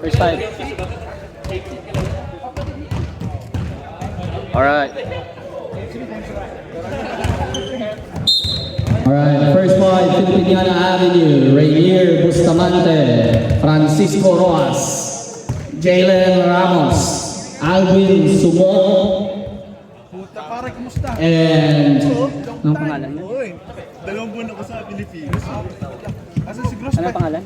First five. Alright. Alright, first point, Filipiniana Avenue, Rainier Bustamante, Francisco Rojas, Jalen Ramos, Alvin Sumon, and Anong pangalan mo? Dalawang buwan ako sa Pilipinas. Asa si Gross? Anong pangalan?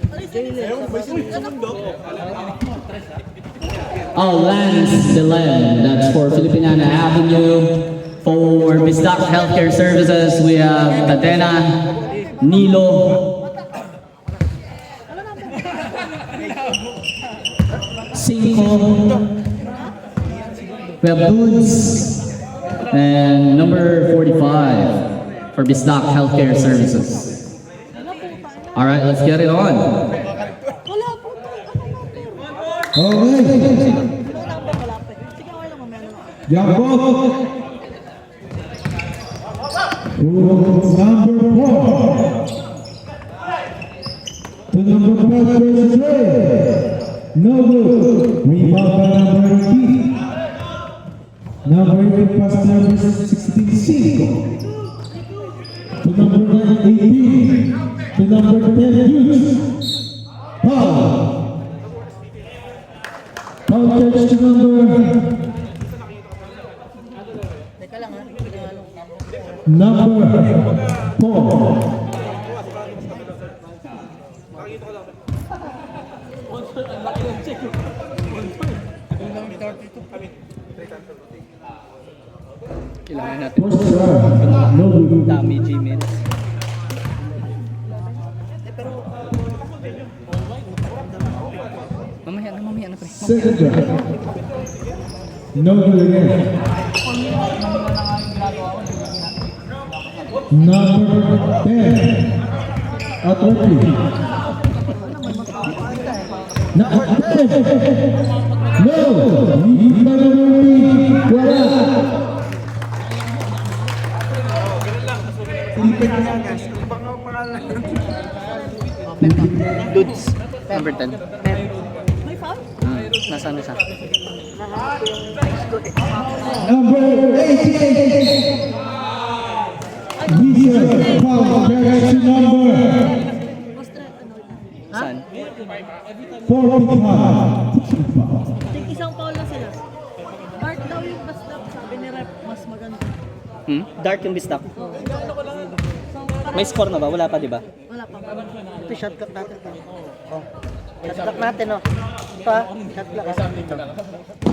Lance Delen. That's for Filipiniana Avenue. For Bisdak Healthcare Services, we have Tadena, Nilo, Cinco, we have Boots, and number 45 for Bisdak Healthcare Services. All right, let's get it on. Okay. Jumbo. Number 4. To number 5 versus Ray. No good. Rebound by number 18. Number 8 pass number 16, Cinco. To number 9, 18. To number 10, Hughes. Foul. Foul touch to number 4. Kailangan natin. Dami G-minutes. Mamaya na pre. Second drive. No good again. Number 10. Atleti. Number 10. No. Iba na wala. Dudes. Number 10. May foul? Nasaan na siya? Number 88. Visa foul direction number Saan? 45. Isang foul na sila. Dark daw yung basta, sabi ni Rep, mas maganda. Dark yung bistak. May score na ba? Wala pa, di ba? Wala pa. Ito shot clock natin. Oh. Shot clock natin, oh. Ito ah, shot clock.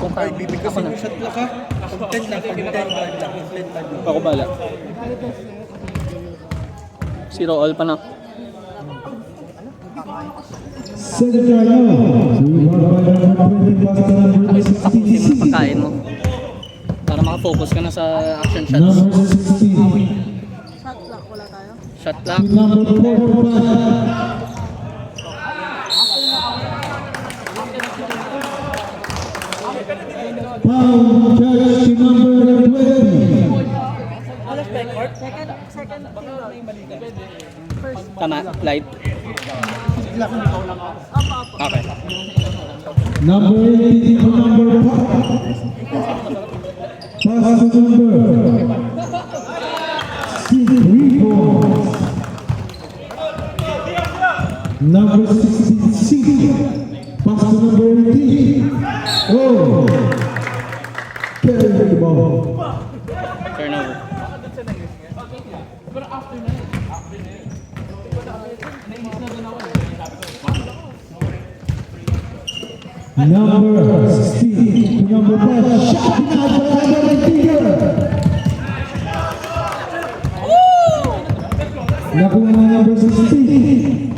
Kung Ay, bibigkasin yung shot clock ha. Pag 10 lang, pag 10. ako bala. Zero all pa na. Second drive now. Rebound by number 20 pass to number 16, Tapusin mo Cinco. pagkain mo. Para makafocus ka na sa action shots. Number 16. Shot clock, wala tayo. Shot clock. To number 45. Foul touch to number 20. Second field. First. Tama, light. Okay. Number 18 to number 5. Pass to number 3 balls. Number 16, pass to number 18. Oh, carry the ball. Turnover. Number 16 to number 5. Shot out by number 18. Nakuha na number 16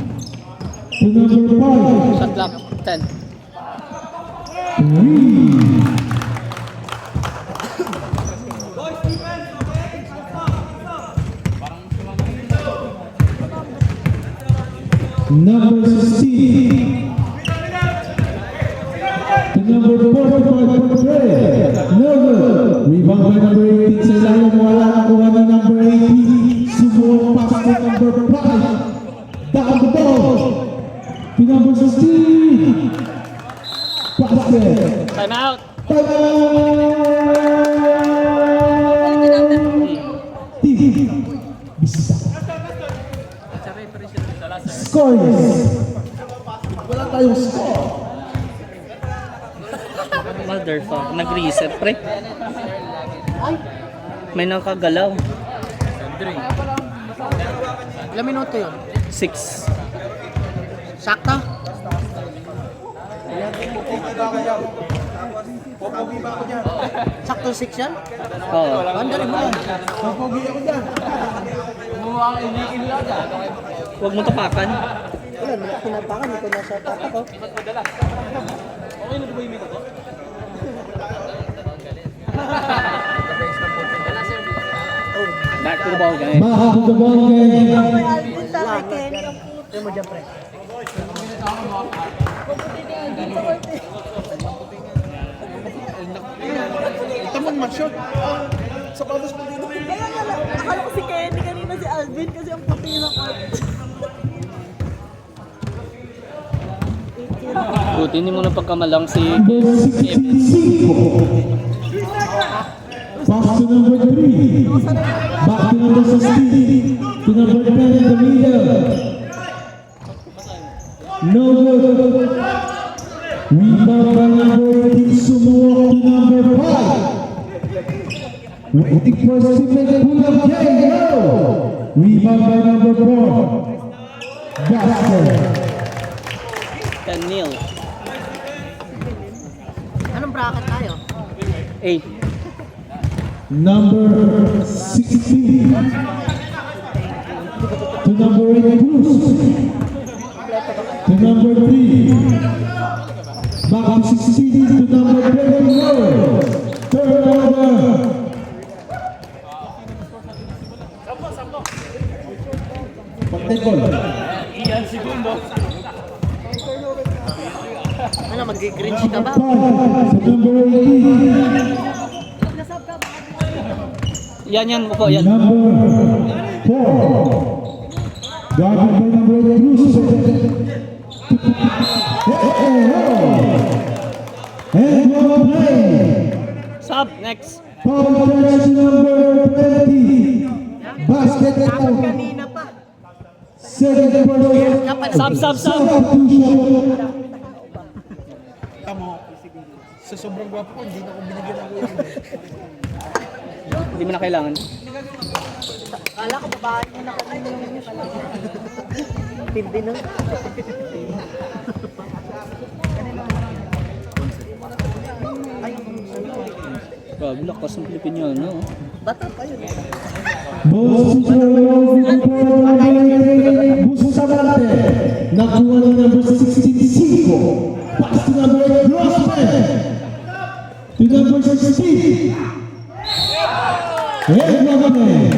to number 5. Shot clock. 10. 3. Number 16 to number 45 for Trey. No good. Rebound by number 18. Sa ilalim wala nakuha na number 18. Subukan pass to number 5. Down the ball. to number 16. Basket. Time out! Time out. Team Bisdak. Scores. Wala tayong score. Motherfucker, nag-reset pre. May nakagalaw. Ilang minuto yun? 6. Sakto? Sakto 6 yan? Oo. Andari mo yan. Huwag mo tapakan. Wala, pinapakan. Ito nasa tata ko. Back to the ball game. Back to the ball game. May Alvin sa akin, Kenny ang puto. Ito mo dyan, pre. Ito mo mag-shot. Sapatos mo dito. Kaya nga lang, akala ko si Kenny kanina si Alvin kasi ang puti ng court. Buti hindi mo na pagkamalang si Number 65. Pass to number 3. Back to number 16. To number 10 in the middle. No good. Rebound by number 18. Sumuok to number 5. Waiting for his teammate. Pull up game. No. Rebound by number 4. Basket. 10-0. Anong bracket tayo? 8. Number 16 to number 8 Cruz to number 3 back to 16 to number 24 turnover. Pagtengkol. Ano, mag-grinch ka ba? 5 to number 18 Yan, upo, yan. number 4 guarded by number 8 Cruz. And one play. Sub, next. Foul touch number 20. Basket out. Kanina pa. Second person. Sub. Substitution. Tamo. Sa sobrang gwapo ko, hindi na ako binigyan ng kuya. Hindi mo na kailangan. Kala ko babae mo na kanina yung tindi nun. Grabe, lakas ng Pilipiniano. Bata pa yun. Bustamante. Nakuha ni number 16. Pass to number 8 Grossman. To number 16. And Grossman.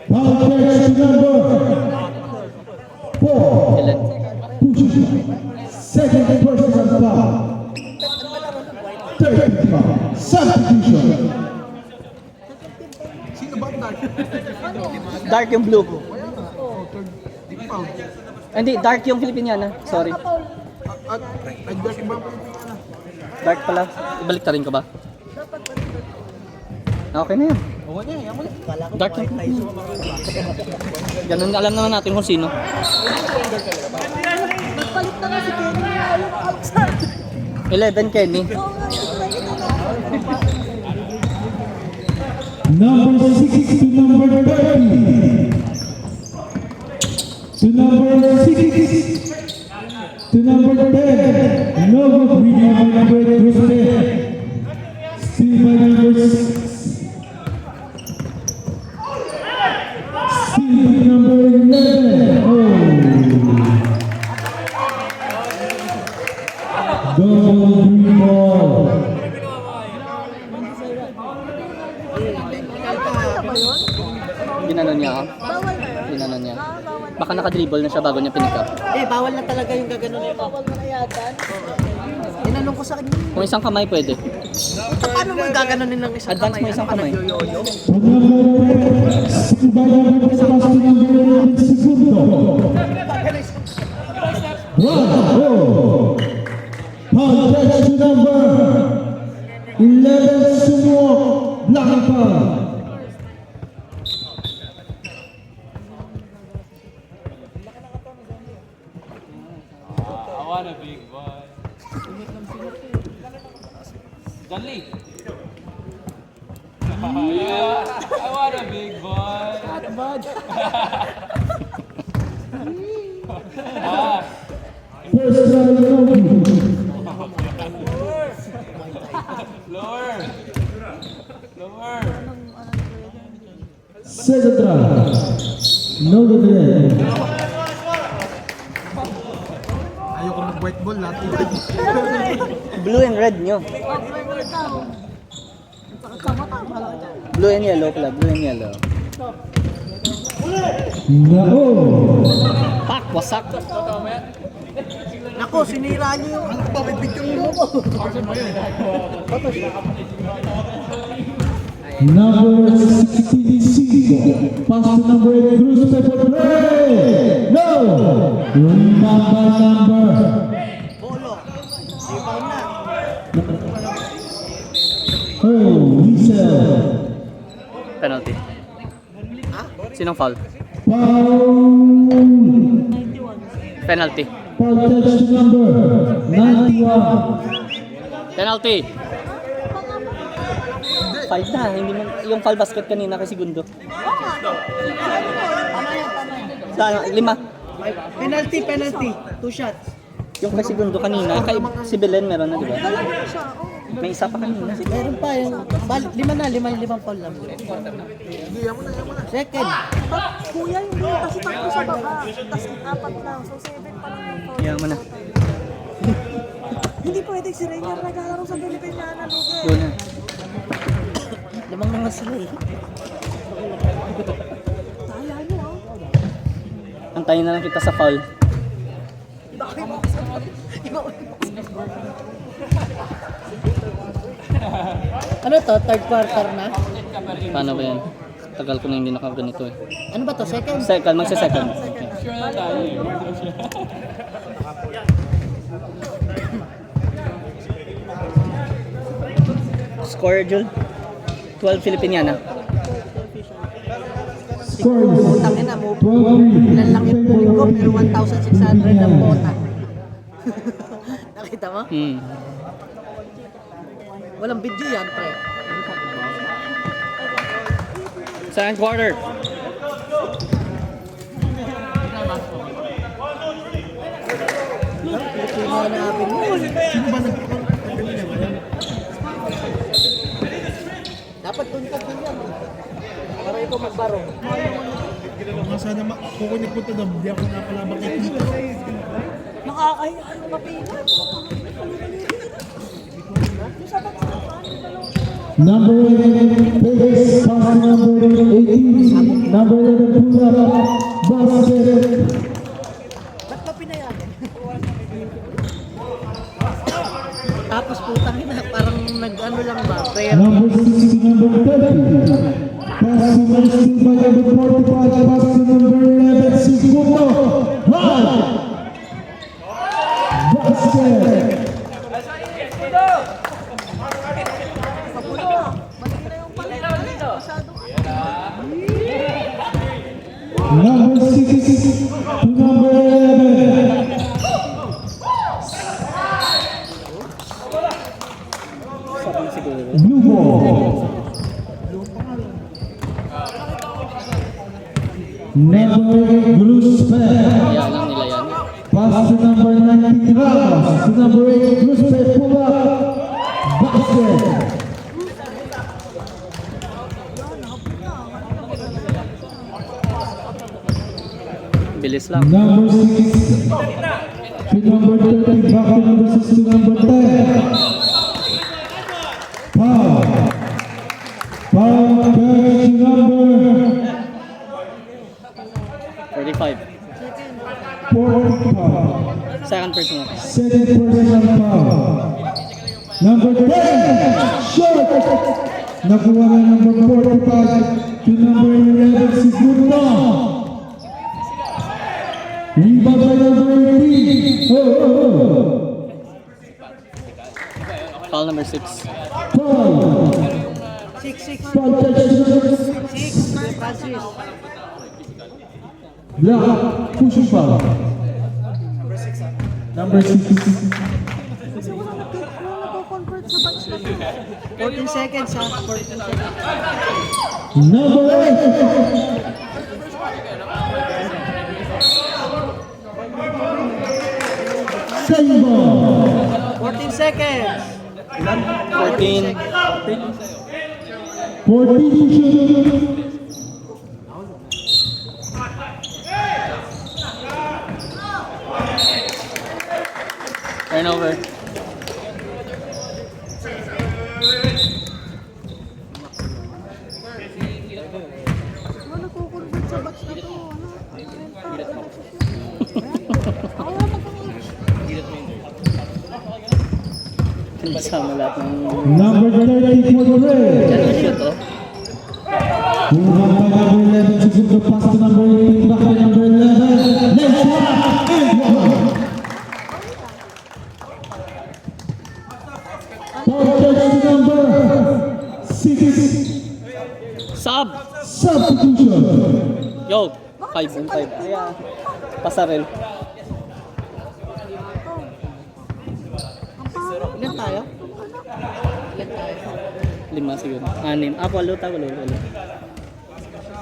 Foul touch to number 4. Ilan? Second personal foul. Third foul. Substitution. Sino ba ang dark? Dark yung blue. Di ko foul. Hindi, dark yung Filipiniana. Sorry. At nag-dark ba ang Pilipino? Dark pala. Ibalik ta rin ka ba? Okay na yan. Oo niya, yan mo na. Kala ko Dark babae yung tayo. Ganun, alam naman natin kung sino. Nagpalit na nga si Kenny. Alam ko outside. 11, Kenny. Oo nga, nakita na. Number 6 to number 30. To number 6. To number 10. No good. Rebound by number 8 Grossman. Steal by number 6. Steal by number 11. Oh. Double green ball. Ginanon niya ako. Bawal na yun. Ginanon niya. Bawal. Baka nakadribble na siya bago niya pinick up. Bawal na talaga yung gaganon nito. Bawal mo na yata. Tinanong ko sa kanya. Kung isang kamay pwede. Paano mo gaganunin ng isang Advance kamay? mo isang Ano ka, kamay. nagyoyoyo? To number 10. Steal by number 10. Pass to number 11 segundo. 1-0. Contact to number 11, Sumuok Blanca. I want a big boy. Dali. Yeah, I want a big boy. First round, Lower. Lower. second round. No good. Ayoko mag-white ball natin. Blue and red nyo. Blue and yellow pala, blue and yellow. No. Pak, wasak. Nako, sinira nyo yung pabibigyan mo ko. Number 65. Pass to number 8, Cruz Pepper Play. No. Remember number. Bolo. Rebound na. Oh, Michel. Penalty. Sinong foul? Foul. Penalty. Foul touch to number 91. Penalty. Foul na, hindi man, yung foul basket kanina kay Segundo. Sa 5. Penalty, penalty. 2 shots. Yung kay Segundo kanina, kay si Belen meron na, di ba? May isa pa kanina. Meron pa yung, limang foul lang. Second. Kuya, hindi. Kasi 3 sa baba. Tapos 4 lang. So 7 pa lang yung foul. Yaman na. Hindi pwede si Rainier naglalaro sa Pilipinyana, Luge. Yun na. Lamang naman sila eh. Taya nyo, ah. Antayin na lang kita sa foul. Ano to? Third quarter na? Paano ba yan? Tagal ko na hindi nakaganito eh. Ano ba to? Second? Second, magsa-second. Score, Jul? 12 Filipiniana. Scores. Tangin na mo. 12-3. Ilan lang yung puling ko pero 1,600 ang bota. Nakita mo? Walang video yan, pre. Second quarter. Pilipino na abin mo. Dapat tuntag din yan. Para ikaw magbaro. Mga sana kung ko nagpunta doon, hindi ako napalabak kay Tito. Nakakahiya ano mapila. Yung sa baksakan, Number 8, Vegas, pass number 18. Number 11, Pula, basket. Ba't pa pinayagan? Tapos putang ina, parang nag-ano lang ba? Prayer. Number 60, number 30. Pass to number 16 by number 45. Pass to number 11, Segundo. High. Basket. Number 6 to number 11. Blue ball. Number 8, Gruspe. Kaya lang nila yan. Pass to number 19, Ramos. To number 8, Gruspe, pull up. Basket. Bilis lang. Number 6 to number 30, back to number 6 to number 10. Foul. Foul catch number 45. 45. Second personal. Second personal foul. Number 10, shot. Nakuha na number 45 to number 11, Segundo. Rebound by number 18. Foul number 6. 6-6. Foul touch number 6. Francis. Black, pushing foul. Number 6. Kasi wala nag-convert sa batch na to. 14 seconds ha. 14 seconds. Number 8. Same ball. 14 seconds. 14. 14 to shoot. Turnover. Wala nag-convert sa batch na to. Ako wala mag-convert. Kasama lahat ng... Number 30 for the red. Yan ang shoot, oh. Buhat by number 11. Segundo pass to number 18. Back by number 11. Next one. And one. Foul touch to number 6. Sub! Substitution. Yo! 5 on 5. Kaya, pasarel. Ilan tayo? 5 siguro. 6. Ah, 8 tayo. 8.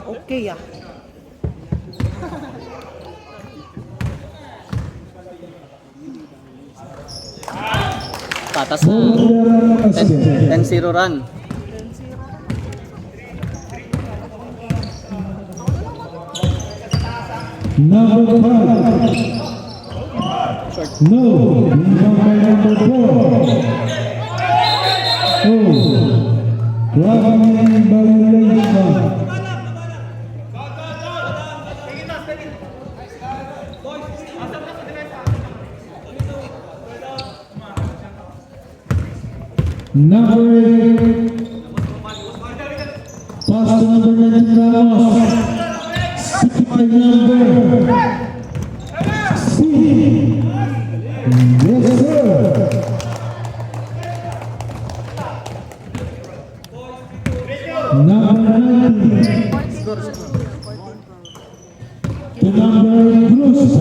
Okay ah. Patas na. 10-0 run. Number 5. Short. No. Rebound by number 4. Oh. Running violation. Number 8. Pass to number 19 Ramos. Stick by number 16. Yes, sir. Number 19. To number Cruz.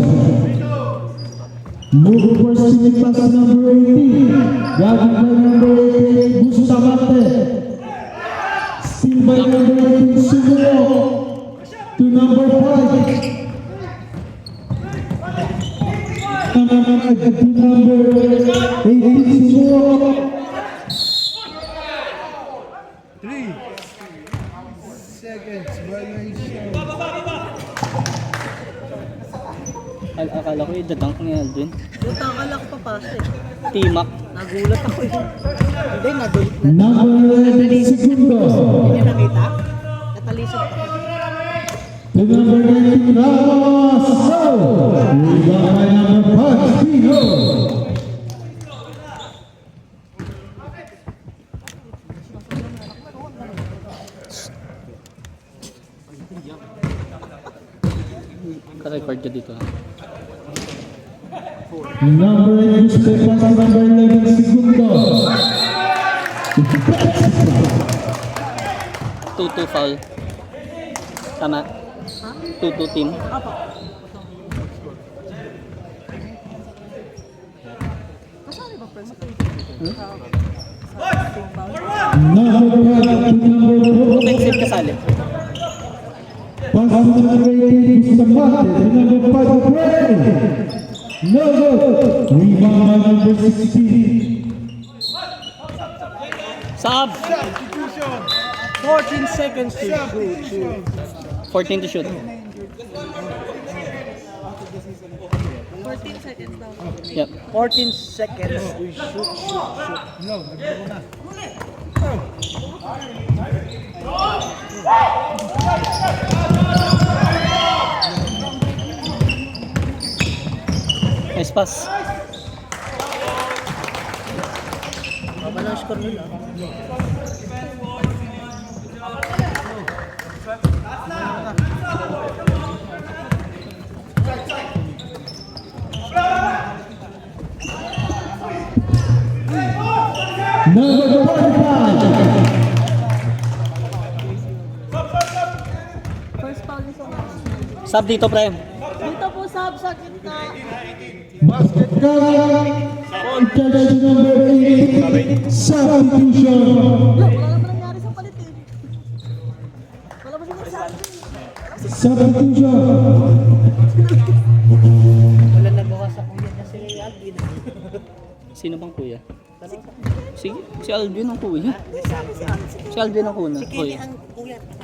Move for stealing pass to number 18. Galing by number 88, Bustamante. Steal by number 18, Siguro. To number 5. To number 18, Siguro. 3 seconds. Violation. Akala ko yung dadunk ni Aldwin. Puta, akala ko papasa eh. T-Mac. Nagulat ako eh. Hindi, nagulat na. Number 11, Segundo. Hindi niya nakita? Natalisod pa. To number 19, Ramos. Rebound by number 5, Pino. Ka-record ka dito. Number 8, Stefan, number 11, Segundo. 2-2 foul. Tama. 2-2 team. Kasali ba first? Number 5 to number 4. Offensive kasali. Pass to number 18, Bustamante. To number 5, Bray. No good. Rebound by number 16. Sub! 14 seconds to shoot. 14 to shoot. 14 seconds daw. Yep. 14 seconds to shoot. No, nagbuko na. Nice pass. Baba lang score nila. Number 45. First foul is okay. Sub dito, pre. Dito po sub sa gitna. Basket count. On charge number 8. Substitution. Wala naman nangyari sa palit eh. Wala ba sinasabi? Substitution. Wala nagawa sa kuya niya si Alvin. Sino bang kuya? Si Alvin ang kuya. Si Alvin ang kuya.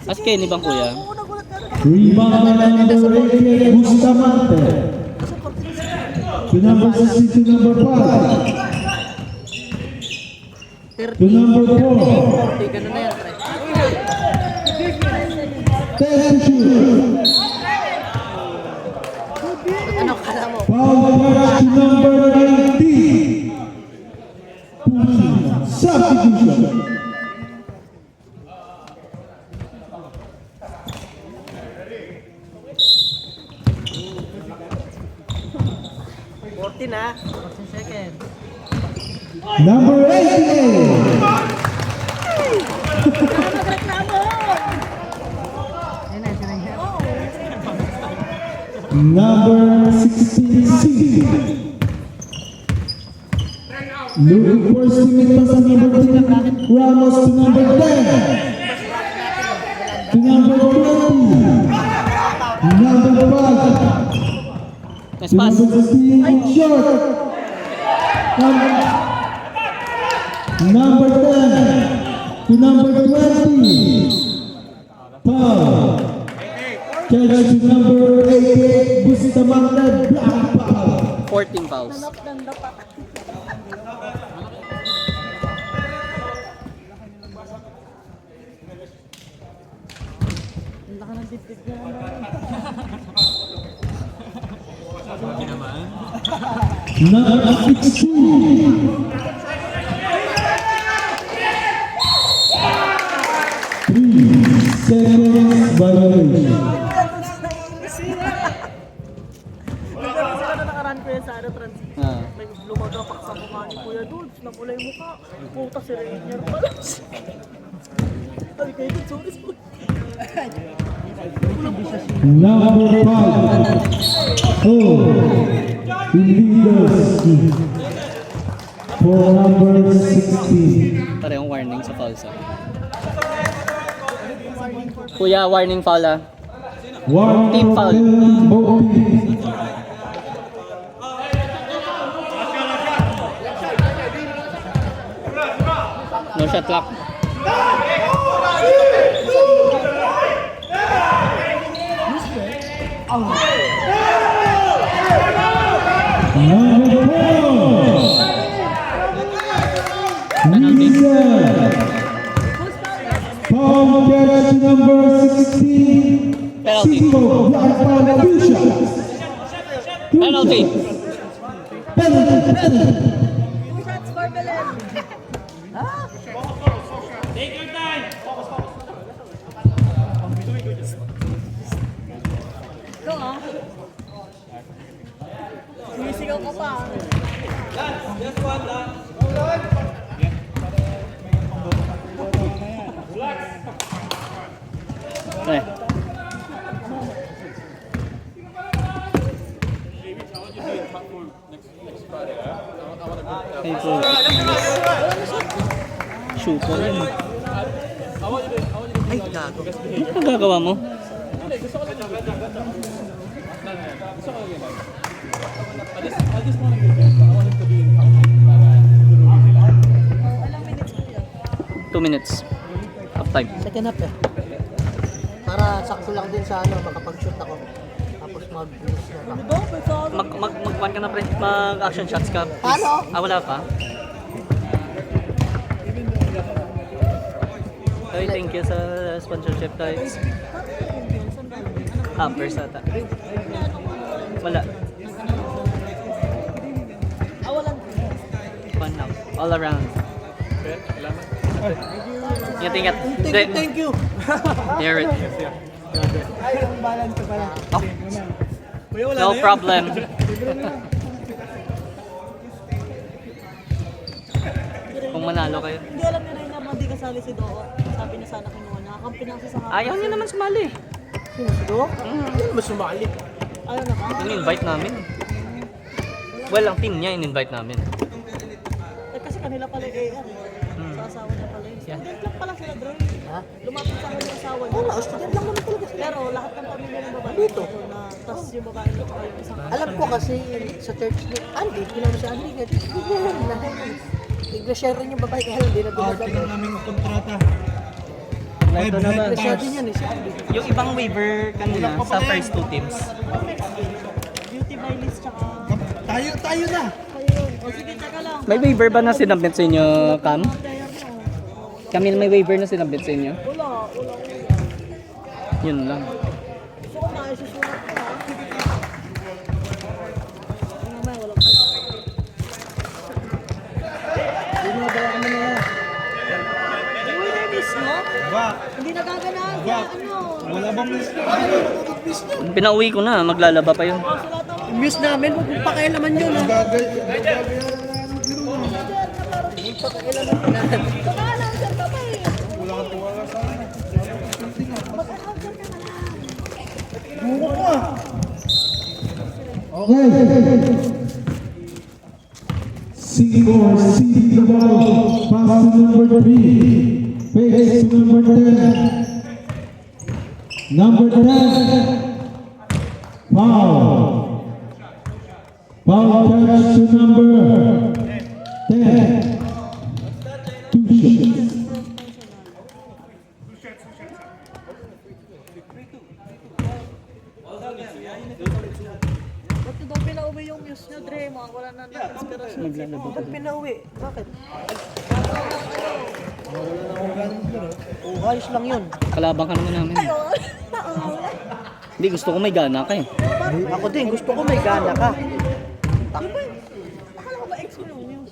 Si Kenny bang kuya? Oo, nagulat ka rin. Rebound number 88. Bustamante. To number 6 to number 5. To number 4. Ganun na yan, pre. 10 to shoot. Ano kala mo? Foul catch to number 19. Substitution. Number 88. Number 16. Looking for teammate pass on number 10. Ramos to number 10. To number 20. Number 5. Nice pass. Number 16. Short. Number 10 to number 20. Foul. Catch to number 88. Bustamante. Black foul. 14 fouls. Ganda pa. Ang laki ng dipdip niya. Number 16. 3 seconds violation. Sila na nakaraan ko yan sa ano, transit. Ah. May lumagapak sa mukha ni Kuya Dudes. Namula yung mukha. Puta si Rainier pala. Ay, kayo Dudes, sorry. Number 5. Oh, leaders for number 16. Parehong warning sa fouls. Ah. Kuya, warning foul ah. One Team foul. both teams. No shot clock. Number 4. Lisa. Foul catch number 16. Penalty. Cinco. Black foul. 2 shots. Penalty. Penalty. Two shots for Belen. Ikaw ah. Sumisigaw ka pa. Eh. Ay, po. Shooter yan. Ay, gago. Ano gagawa mo? Ilang minutes po yan? 2 minutes. Half time. Second half eh. Para sakto lang din sa ano, makapag-shoot ako. Tapos mag-finish na lang. Diba? May sa ano? Mag-one ka na pre. Mag-action shots ka. Paano? Ah, wala pa? Ay, thank you sa sponsorship guys. Hampers ata. Wala. Awalan. One now. All around. Ingat-ingat. Thank you. Hear it. Ay, ang balance ko pala. Oh. No problem. Kung manalo kayo. Hindi alam ni Reyna na di kasali si Doo. Sabi niya sana kinuha niya. Kakampi lang siya sa hapon. Ayaw niya naman sumali. Sino si Doc? Hindi naman sumali. Ayaw na ba? In-invite namin. Well, ang team niya in-invite namin. Eh, kasi kanila pala yung AR. Sa asawa niya pala yun. Student lang pala sila, Dre. Ha? Lumapit sa akin yung asawa niya. Oo, student lang naman talaga sila. Pero lahat ng pamilya ng babae Dito. na tapos yung babae niya tsaka yung isang Alam ko kasi sa church ni Andy, ginawa si Andy, nag-share rin yung babae kaya hindi na Party binabay. ng aming kontrata. Ito na ba? Nag-share din yan eh, si Andy. Yung ibang waiver kanina sa first two teams. beauty by list tsaka Tayo na! ayun. O sige, tsaka lang. May waiver ba na sinabit sa inyo, Cam? Player mo. Camille, may waiver na sinabit sa inyo? Wala. Yun lang. Gusto ko na, isusulat ko na. Ay, mamaya, wala pa. Uy, na-miss mo? Ba, Hindi nagaganaan sa ano. wala bang miss na? Pinauwi ko na, maglalaba pa yun. Sulat ako. Miss namin, huwag mong pakialaman yun ha. Baka lang, sir, ka pa eh. Wala kang tuwala sa akin. Mag-announcer ka na lang. Buko ko ah! Okay. Singapore ceding the ball. Pass to number 3. Face to number 10. Number 10. Foul. Foul catch to number 10. 2 shots. Ba't nyo daw pinauwi yung news nyo, Dre? Wala na inspirasyon. Ba't pinauwi? Bakit? Oh, ayos lang yun. Kalabang ka naman namin. Hindi, gusto ko may gana ka eh. Ako din, gusto ko may gana ka. Akala ko ba ex mo yung news?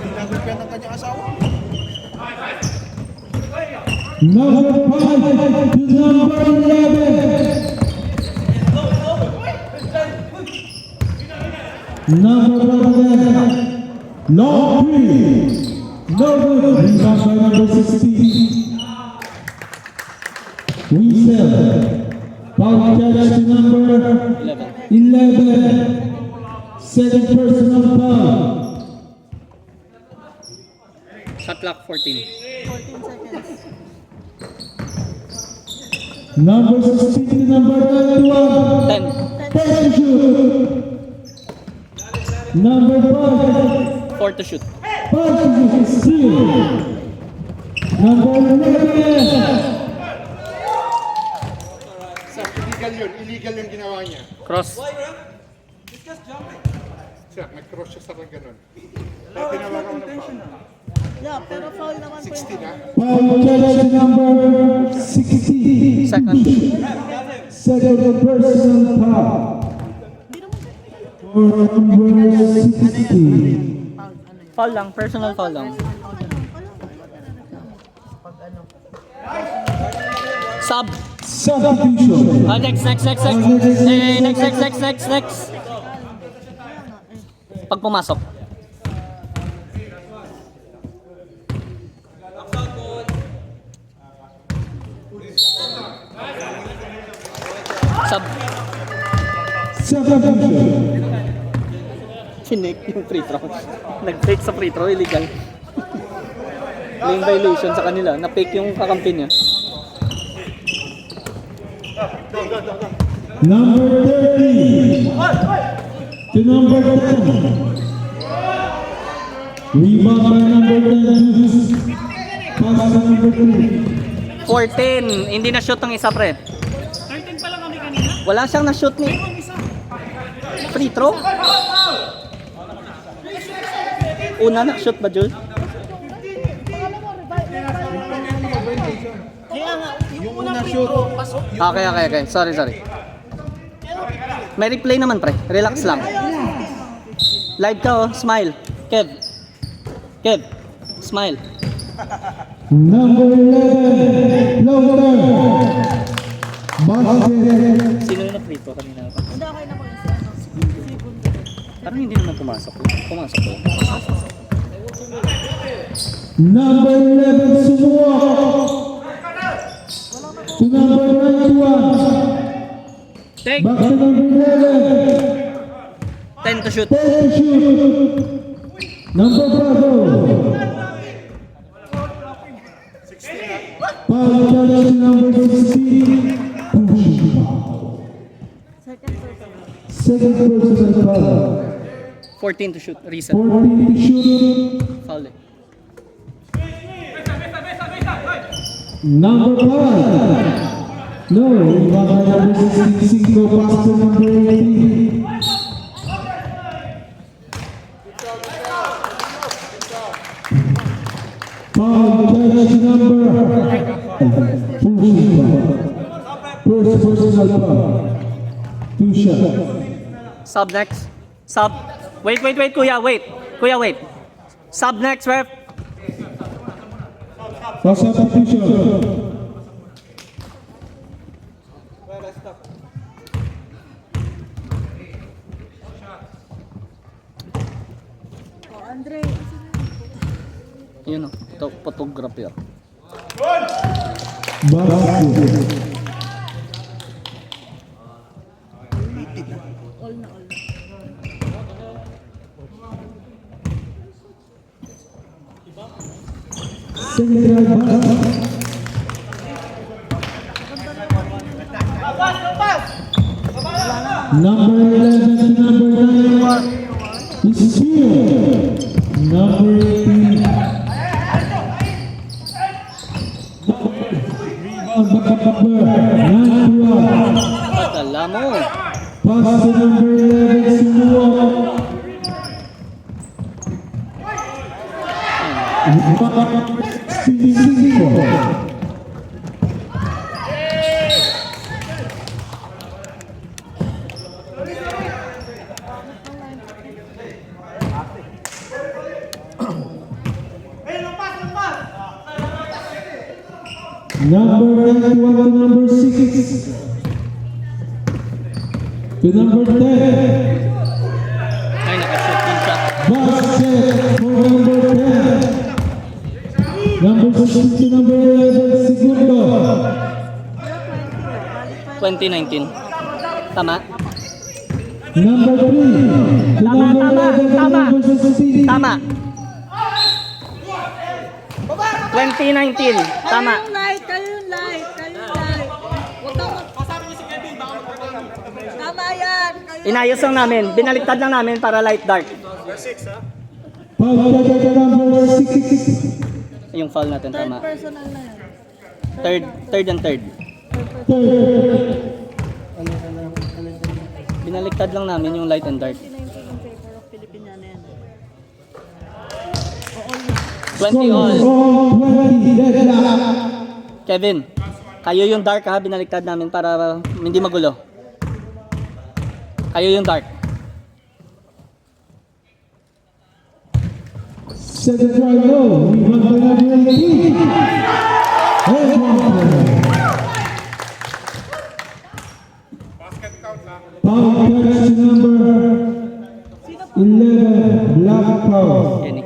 Ginagulpihan ng kanyang asawa. Number 5 to number 11. Number 11. Long 3. No good. Rebound by number 16. Weasel. Foul catch to number 11. Second personal foul. Shot clock 14. 14 seconds. Number 16 to number 21. 10. First to shoot. Number 5. 4 to shoot. First to shoot. Steal. Number 11. Illegal yung ginawa niya. Cross. Siya, nag-cross siya sa ganun. Kaya tinawagan ko ng foul. Yeah, pero foul naman po 60 na. Foul catch to number 16. Second. Second personal foul. For number 16. Foul lang, personal foul lang. Sub. Substitution. Next. Next. Pag pumasok. Sub. Substitution. Chinik yung free throw. Nag-fake sa free throw, illegal. Lane violation sa kanila. Na-fake yung kakampi niya. Number 30 to number 10. Rebound by number 10. Pass to number 3. 14. Hindi na shoot ng isa, pre. 13 pa lang kami kanina. Wala siyang na-shoot ni. Free throw? Una na-shoot ba, Jules? Kaya nga, Yung una shoot. Okay. Sorry. May replay naman, pre. Relax lang. Live ka, oh. Smile. Kev, smile. Number 11, floater. Basket. Sino yung na-free throw kanina? hindi okay na po yung si Bundo. Parang hindi naman pumasok. Pumasok. Number 11, sumuwak. To number 91. Take. Back to number 11. 10 to shoot. 10 to shoot. Number Bravo. Foul challenge to number 16. Second personal foul. 14 to shoot. Reset. 14 to shoot. Foul eh. Number 5. No, rebound by number 16. Go pass to number 18. Foul challenge number. First personal foul. 2 shots. Sub next. Sub. Wait, kuya, wait. Kuya, wait. Sub next, ref. For substitution. Andre, Yun o. Ito, photography o. Basket. all na all. Central basket. Number 11 to number 9 is here. Number 18. Padala mo. Pass to number 11, Sumuwak. Number 91 to number 6. To number 10. Ay, nakashoot din siya. Basket for number 10. Number 16 to number 11, Segundo. 2019. Tama? Number 3 to Tama, number tama, 11, tama. number 16. Tama. 2019. Tama. Kayo yung light, kayo yung light, kayo yung light. Huwag kang Tama yan. Kayo. Inayos lang namin. Binaliktad lang namin para light dark. Foul to number 6. Yung foul natin, Third tama. personal na yan. Third and third. Third. Binaliktad lang namin yung light and dark. 19 in favor of Filipiniana yan. 20 all. All 20. Deadlock. Kevin, kayo yung dark ha, binaliktad namin para hindi magulo. Kayo yung dark. Second try, no. Rebound by number 18. And one point. Foul catch to number 11, Black Power. Kenny.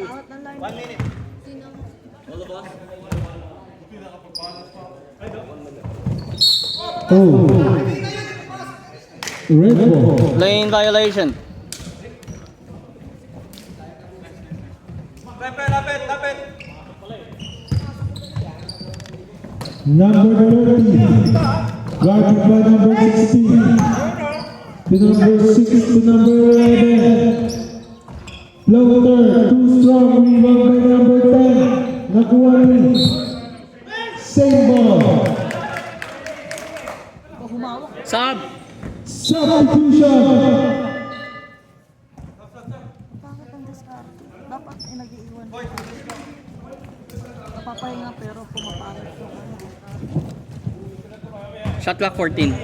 Out ng line. Oh. Red ball. Lane violation. Number 30. Guarded by number 16. To number 6 to number 11. Floater, too strong. Rebound by number 10. Nakuha rin. Same ball. Sub. Substitution. Bakit ang discard? Dapat ay nag-iiwan. Napapahinga pero pumapalit yung ano. Shot clock 14. 14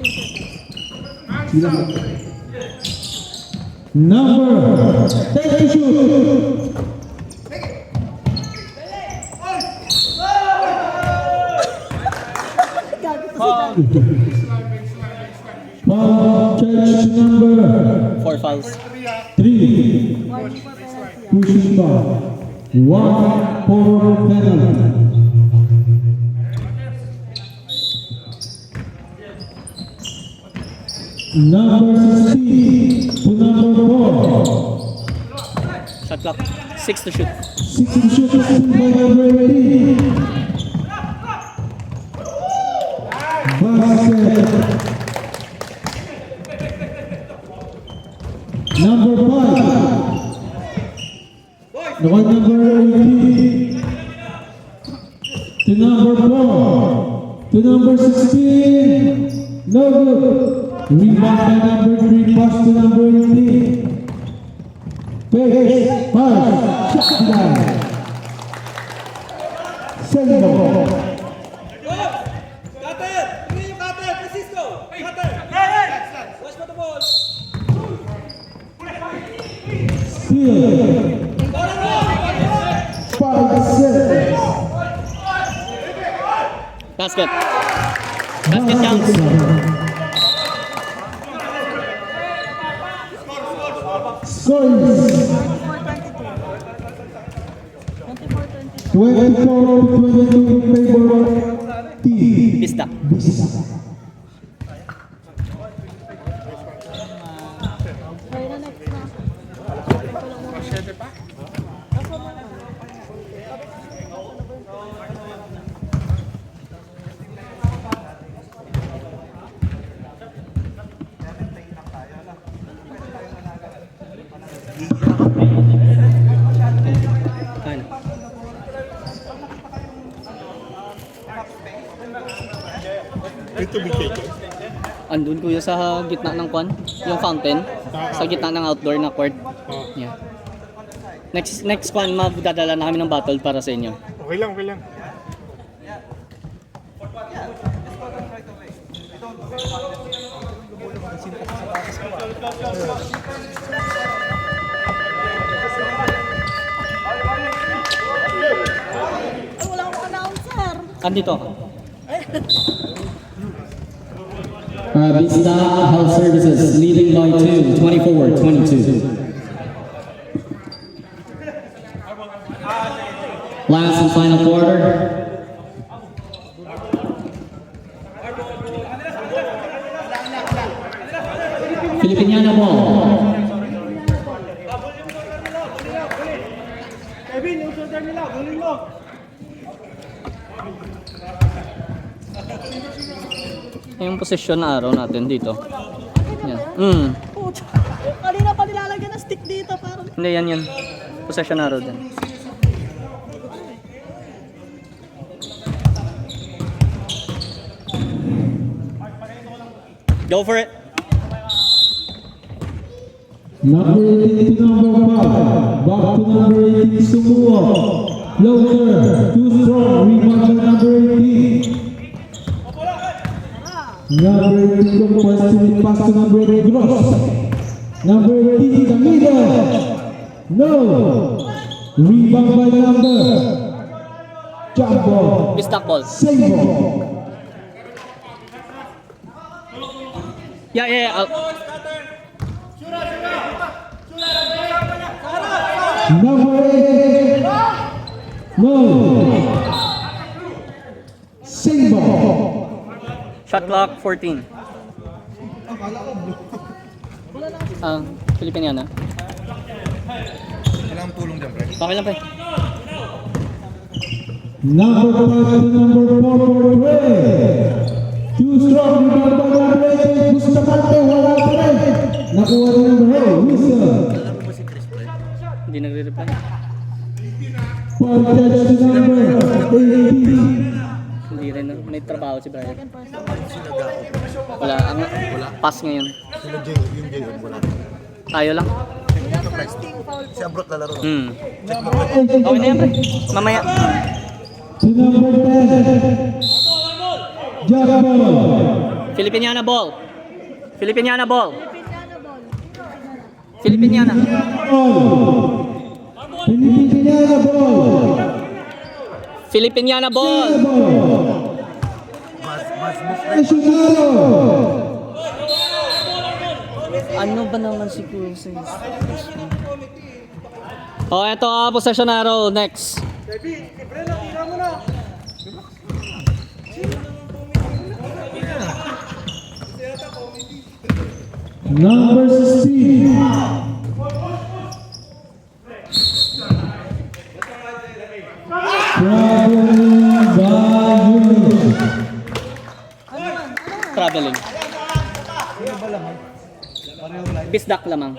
seconds. Number 32. charge to number 4 fouls. 3. Pushing foul. 1 for penalty. Number 16 to number 4. Shot clock. 6 to shoot. 6 to shoot is still by number 18. Basket. Number 5. The one number 18. To number 4. To number 16. No good. Rebound by number 3. Pass to number 18. Pace. Pass. Shot down. Sendo. Steal. 5 seconds. Basket. Basket counts. Scores 24-22 in favor of Team Pista. Vista. Try na next na. Ano? Ito bigay ko. Andun kuya sa gitna ng kwan, yung fountain, sa gitna ng outdoor na court. Yeah. Next kwan, magdadala na kami ng bottle para sa inyo. Okay lang, okay lang. Ay, wala akong announcer. Andito. Vista Health Services leading by 2, 24-22. Last and final quarter. Filipiniana ball. Yung posisyon na araw natin dito. Yan. Pucha. Kanina pa nilalagyan ng stick dito. Parang Hindi, yan. Possession na araw din. Go for it. Number 18 to number 5. Back to number 18, Sumuo. Floater. Too strong. Rebound by number 18. Number 18 compressing pass to number 8, Gross. Number 18, the middle. No. Rebound by number. Jumbo. Pistock ball. Same ball. Yeah. Number 8. No. Same ball. Shot clock 14. Filipiniana. Kailangan tulong dyan, pre. Okay lang, pre. Number 5 to number 4 for Ray. Too strong, rebound by number 8. Bustamante, wala pa rin. Nakuha rin ng Ray. Whistle. Hindi nagre-reply. Point touch to number 18. Hindi rin. May trabaho si Brian. Wala. Pass ngayon. Tayo lang. Si Abrot lalaro. Okay na yan, pre. Mamaya. To number 10. Jumbo. Filipiniana ball. Filipiniana ball. Filipiniana ball. Filipiniana. Ball. Filipiniana ball. Filipiniana ball. Nacionalo. Ano ba naman si Kuya Sis? Oh, eto possession arrow. Next. Number 16. Traveling. Bisdak lamang.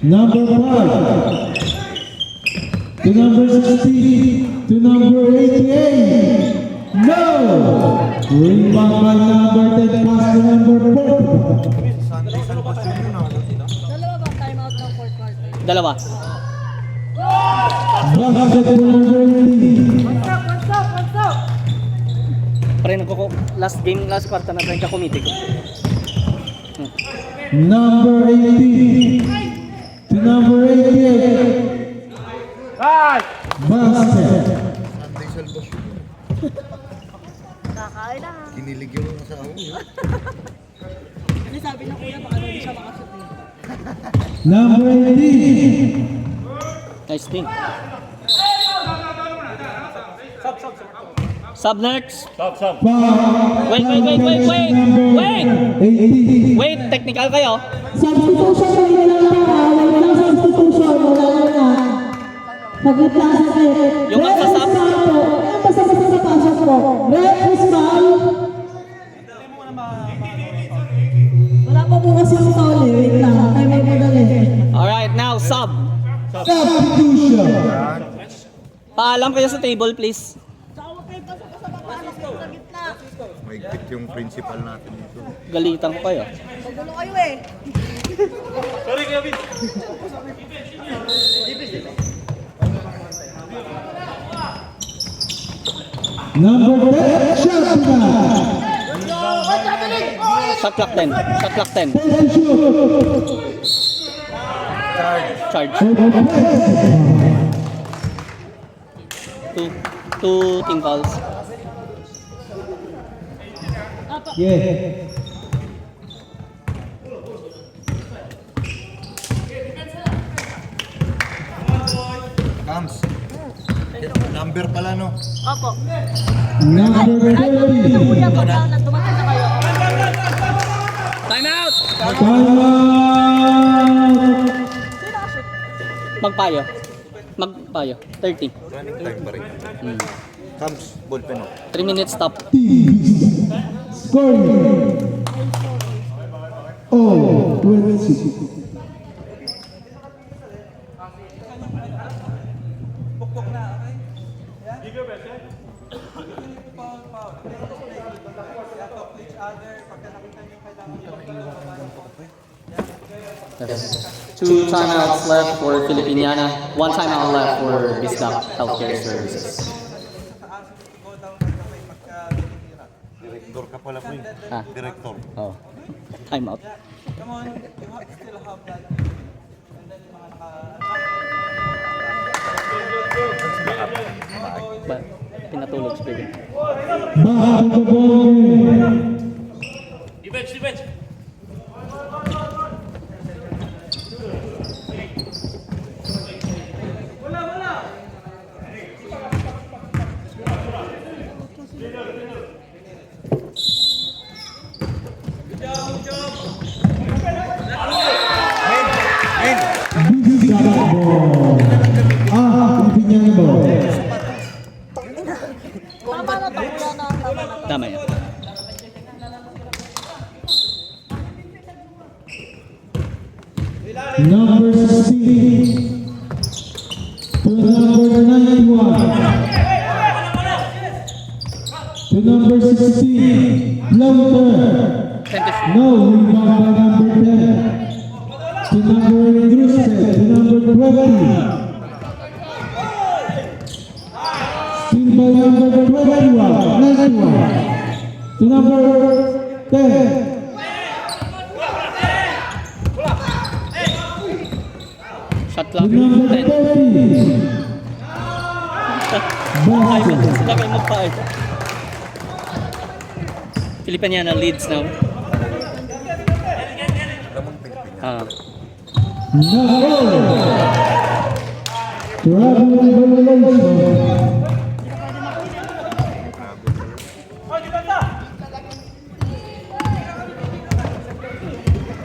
Number 5. To number 16. To number 88. No! Rebound by number 10. Pass to number 4. Dalawa ba timeout ng fourth quarter? Dalawa. Basket to number 18. Pre, last game, last quarter na tayo committee ko. Number 18. To number 88. Basket. Kakain na ha. Kinilig yung sa ako. Ano sabi ng kuya, baka hindi siya makashoot eh. Number 18. Nice thing. Sub next. Wait. Wait, technical kayo. Substitution mo yun lang ha. Wala lang substitution. Wala lang na. Saglit lang saglit. Yung Red magsasab? is foul po. Yung basta-basta sa pasok po. Red is foul. Wala pa po kasi yung foul eh. Wait lang. Ay, may madali. Alright, now sub. Substitution. Paalam kayo sa table, please. Saka huwag kayo pasok sa papasok sa gitna. Maigpit yung principal natin dito. Galitan ko kayo. Magulo kayo eh. Number 10. Shot na. Shot clock 10. Shot clock 10. Charge. Two team fouls. Yeah. Kams. Number pala no. Opo. Number 30. Kuya, pagka dumating na kayo. Time out! Timeout. Sino nakashoot? Magpayo. Magpayo. 30. Running time pa rin. Kams, ballpen no. 3 minutes stop. Scoring. Oh, 26. Yes. 2 timeouts left for Filipiniana. 1 timeout left for Bisdak Healthcare Services. Director ka pala po eh. Ah. Director. Oh. Timeout. Ba, pinatulog si Bigger. Back to the ball game. Filipiniana ball. Tama na to, kuya na. Tama na to. Tama yan. Number 16 to number 91. To number 16, floater. No, rebound by number 10. To number Drusted, to number 20. Steal by number 21, next one. To number 10. Shot To clock. number 10. 30. Ay, Basket. sila kayo magpayo. Filipiniana leads now.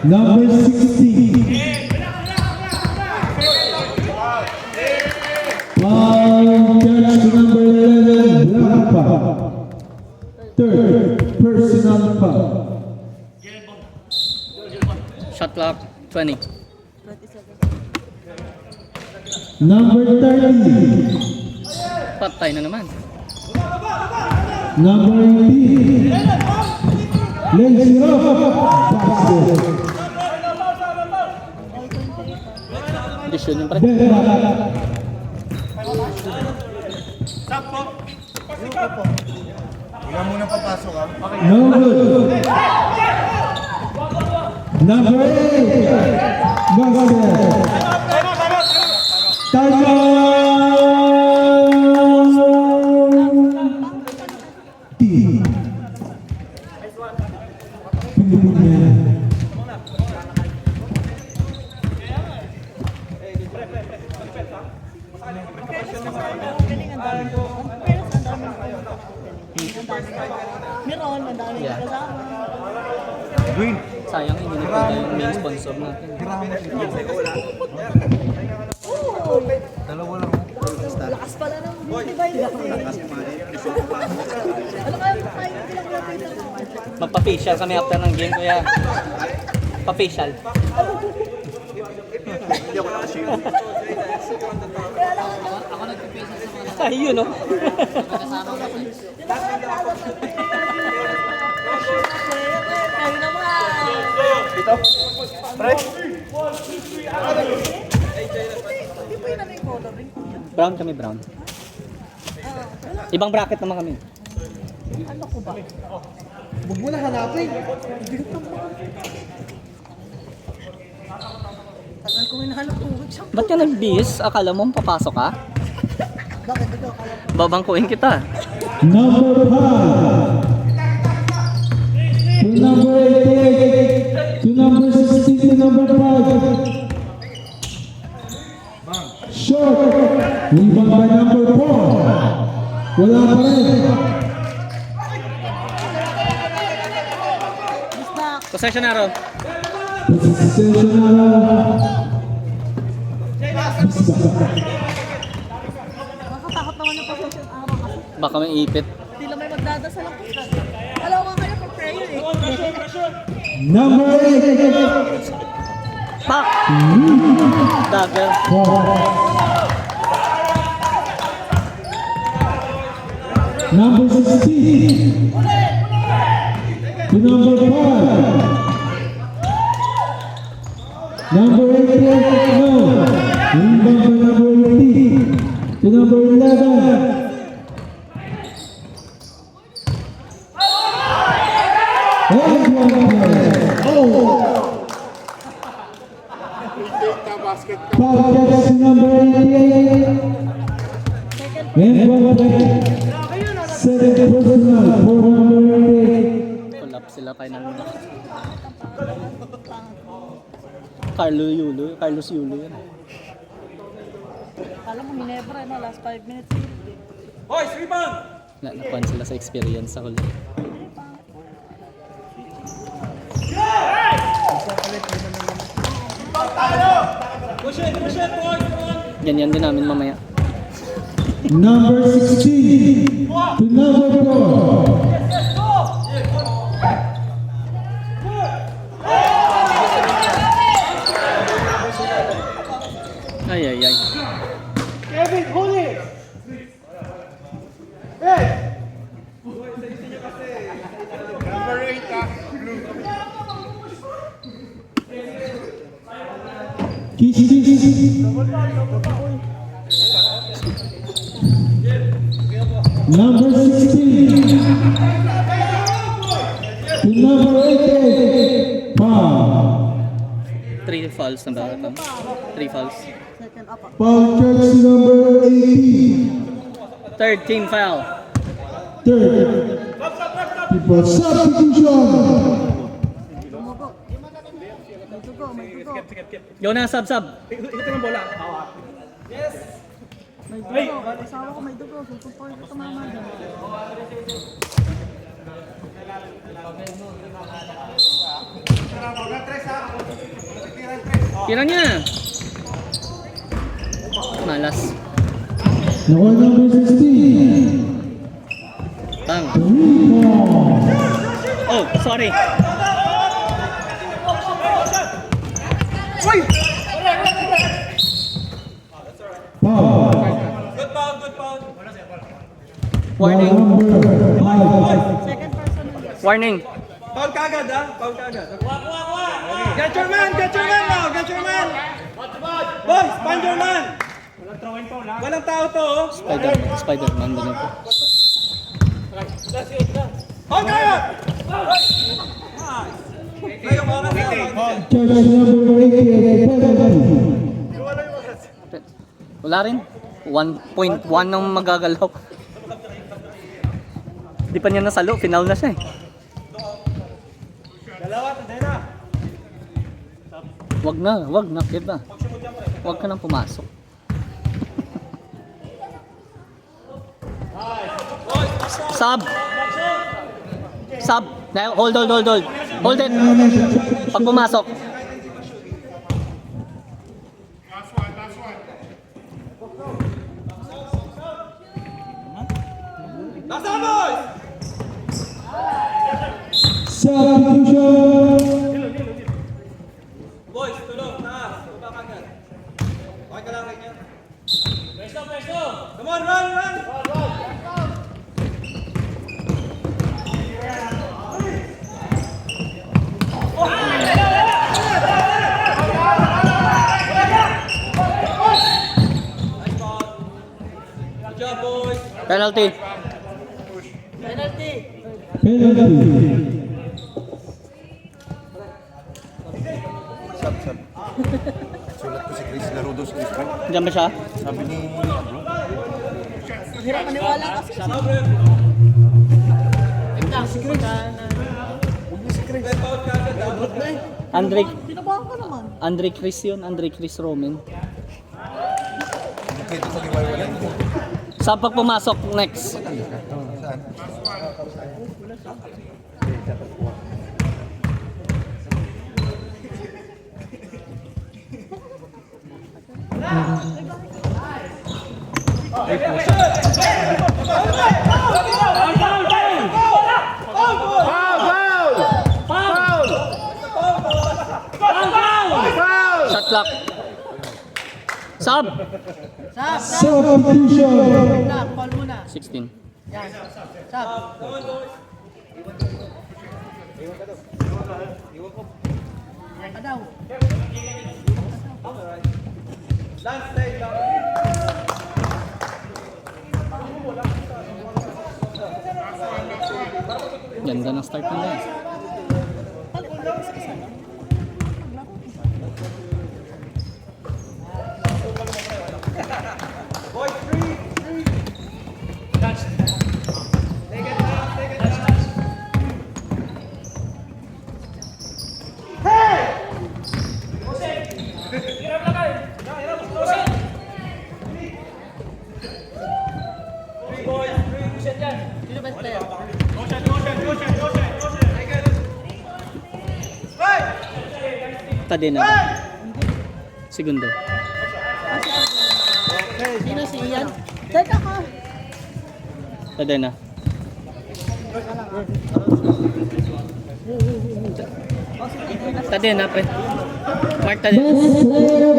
Number 60. Foul catch to number 11, Blanca. Third personal foul. Shot clock, 20. Number 30. Patay na naman. Number 18. Lenziro. Basket. Condition yung pre. Bella. Wala muna papasok ha. No good. Number 8. Basket. Team. Pilipinas. Meron, madami Yeah. kasama. Sayang hindi na pwede yung main sponsor natin. Lakas pala ng divider. Ano kaya tayo bilang lapitan mo? Magpa-facial kami after ng game, kuya. Pa-facial. Ay, yun, no? Kaya naman. Hindi pa yun na may coloring. Brown kami, brown. Ibang bracket naman kami. Ano ko ba? Huwag mo na hanapin. Tagal ko hinahanap tubig siya. Ba't ka nagbihis? Akala mo papasok ka? Bakit ito? Kala ko. Babangkuin kita. Number 5. To number 88. To number 16. To number 5. Short. Rebound by number 4. Wala pa rin. Possession arrow. Possession arrow. Nakakatakot naman yung possession araw kasi Baka may ipit. hindi lang may magdadasal ako. Alam ko kayo pag prayer eh. Number 8. Pak! Dagger. Number 16. To number 5. Number 8. No. Rebound by number 18. To number 11. And one player. Foul catch to number 88. And one player. Second personal for number 88. Collapse sila kay ng Carlos Yulo yan. Alam mo, Ginebra, no? Last 5 minutes. Nakuhan sila sa experience sa huli. Ganyan din namin mamaya. Number 16 to number 4. Ay, ay, ay. Kiss, kiss. Number 16 to number 88. Foul. 3 fouls na ba ito? 3 fouls. Second up. Foul catch to number 18. Third team foul. Third. For substitution. Yo na, sub. May dugo. Asawa ko may dugo. Susupoy ko tumama dyan. Tira niya. Malas. Nakuha number 16. Bang. Recall. Oh, sorry. Foul. Warning. Number 5. Second person na yun. Warning. Foul kagad ha? Foul kagad. Get your man now! Get your man! Boys, find your man! Walang tao to oh! Spider-Man din ito. On kayo! Charge number 88. Penalty. Wala rin. 1.1 ng magagalaw. Di pa niya nasalo. Final na siya eh. Wag na, kid na. Wag ka nang pumasok. Sub. Hold. Hold it. Pag pumasok. Substitution. Boys, tulong! Taas! Baba kagad! Okay ka lang rin yan? Presto! Come on, run! Good job, boys! Penalty. Penalty. Sulat ko si Chris Larudo sa Instagram. Diyan ba siya? Sabi ni Hirap maniwala kasi. Andre Binabahan ka naman. Andre Chris yun. Andre Chris Roman. dito sa liwaywalay. Sa pag pumasok next. Saan? Shot clock. Sub. Substitution. Call muna. 16. Yan. Sab. Yan ka daw. Ganda ng start nila. Sino best player? Tadena. Segundo. Sino si Ian? Teka ka. Tadena. Tadena pre. Mark Tadena. Best player